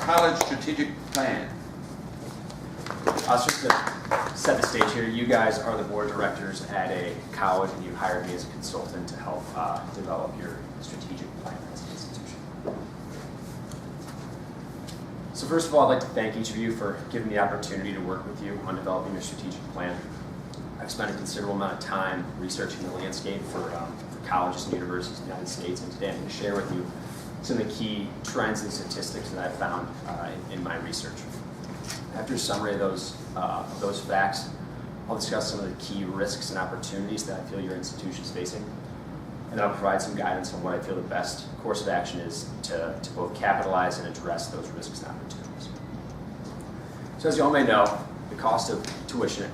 college strategic plan. Just to set the stage here, you guys are the board of directors at a college, and you hired me as a consultant to help develop your strategic plan as an institution. So first of all, I'd like to thank each of you for giving me the opportunity to work with you on developing your strategic plan. I've spent a considerable amount of time researching the landscape for colleges and universities in the United States, and today I'm going to share with you some of the key trends and statistics that I've found in my research. After a summary of those facts, I'll discuss some of the key risks and opportunities that I feel your institution is facing, and then I'll provide some guidance on what I feel the best course of action is to both capitalize and address those risks and opportunities. So as you all may know, the cost of tuition at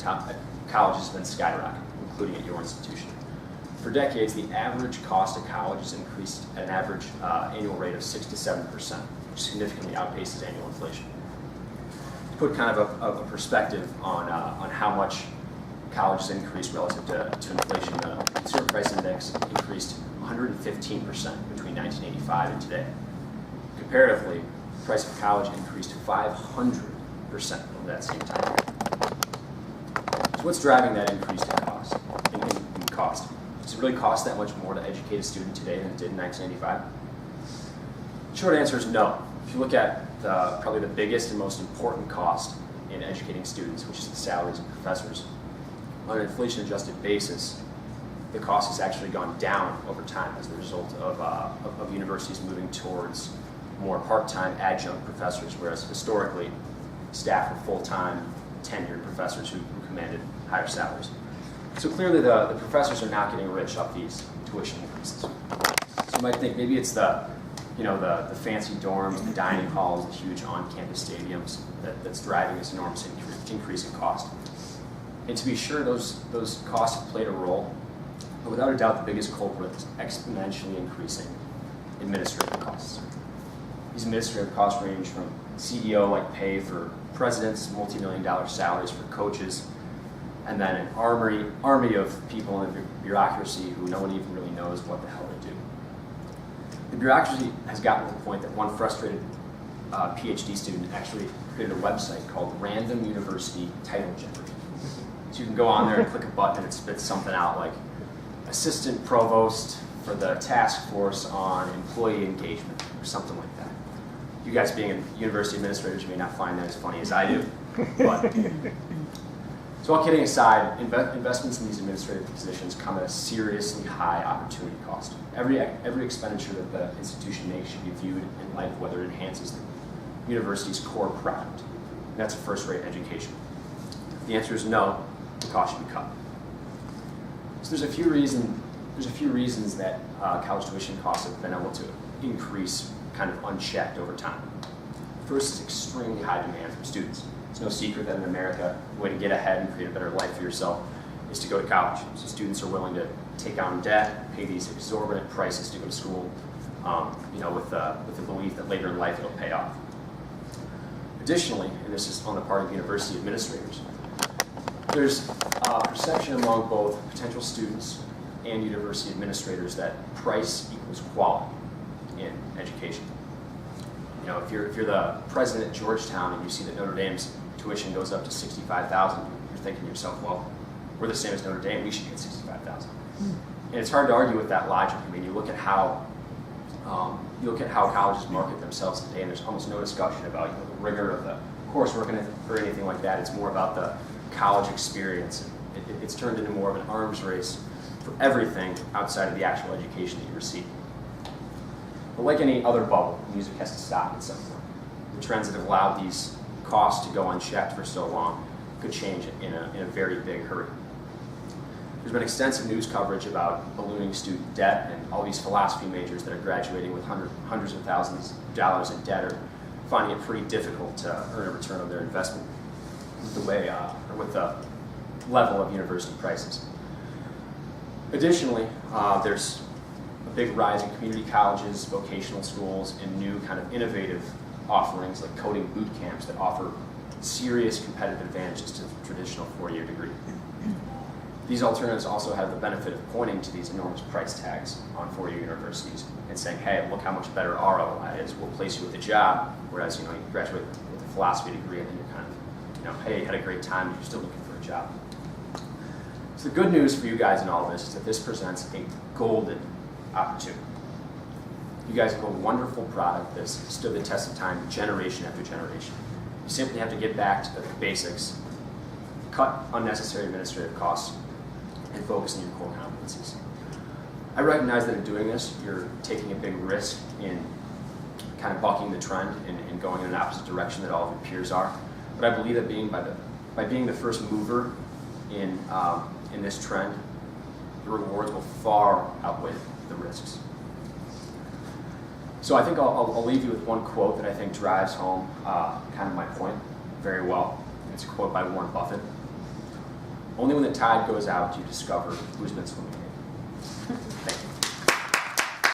college has been skyrocketing, including at your institution. For decades, the average cost of college has increased at an average annual rate of 6 to 7%, which significantly outpaces annual inflation. To put kind of a perspective on how much college has increased relative to inflation, the Consumer Price Index increased 115% between 1985 and today. Comparatively, the price of college increased 500% over that same time period. So what's driving that increase in cost? Does it really cost that much more to educate a student today than it did in 1985? The short answer is no. If you look at probably the biggest and most important cost in educating students, which is the salaries of professors, on an inflation-adjusted basis, the cost has actually gone down over time as a result of universities moving towards more part-time adjunct professors, whereas historically, staff were full-time, tenured professors who commanded higher salaries. So clearly the professors are not getting rich off these tuition increases. So you might think maybe it's the fancy dorms, the dining halls, the huge on-campus stadiums that's driving this enormous increase in cost. And to be sure, those costs have played a role, but without a doubt the biggest culprit is exponentially increasing administrative costs. These administrative costs range from CEO-like pay for presidents, multi-million-dollar salaries for coaches, and then an army of people in the bureaucracy who no one even really knows what the hell they do. The bureaucracy has gotten to the point that one frustrated PhD student actually created a website called Random University Title Generator. So you can go on there and click a button and it spits something out like Assistant Provost for the Task Force on Employee Engagement or something like that. You guys being university administrators, you may not find that as funny as I do, but so all kidding aside, investments in these administrative positions come at a seriously high opportunity cost. Every expenditure that the institution makes should be viewed in light of whether it enhances the university's core product. And that's a first-rate education. If the answer is no, the cost should be cut. So there's a few reasons that college tuition costs have been able to increase kind of unchecked over time. First is extremely high demand from students. It's no secret that in America, the way to get ahead and create a better life for yourself is to go to college. So students are willing to take on debt, pay these exorbitant prices to go to school, with the belief that later in life it'll pay off. Additionally, and this is on the part of university administrators, there's a perception among both potential students and university administrators that price equals quality in education. You know, if you're the president at Georgetown and you see that Notre Dame's tuition goes up to $65,000, you're thinking to yourself, well, we're the same as Notre Dame, we should get $65,000. And it's hard to argue with that logic. I mean, you look at how colleges market themselves today, and there's almost no discussion about the rigor of the coursework or anything like that. It's more about the college experience. It's turned into more of an arms race for everything outside of the actual education that you receive. But like any other bubble, music has to stop at some point. The trends that have allowed these costs to go unchecked for so long could change in a very big hurry. There's been extensive news coverage about ballooning student debt, and all these philosophy majors that are graduating with hundreds of thousands of dollars in debt are finding it pretty difficult to earn a return on their investment with the level of university prices. Additionally, there's a big rise in community colleges, vocational schools, and new kind of innovative offerings like coding boot camps that offer serious competitive advantages to the traditional four-year degree. These alternatives also have the benefit of pointing to these enormous price tags on four-year universities and saying, hey, look how much better our ROI is. We'll place you with a job, whereas you graduate with a philosophy degree and then you're kind of, hey, you had a great time, but you're still looking for a job. So the good news for you guys in all this is that this presents a golden opportunity. You guys have a wonderful product that's stood the test of time generation after generation. You simply have to get back to the basics, cut unnecessary administrative costs, and focus on your core competencies. I recognize that in doing this, you're taking a big risk in kind of bucking the trend and going in an opposite direction that all of your peers are. But I believe that by being the first mover in this trend, the rewards will far outweigh the risks. So I think I'll leave you with one quote that I think drives home kind of my point very well. It's a quote by Warren Buffett. Only when the tide goes out do you discover who's been swimming.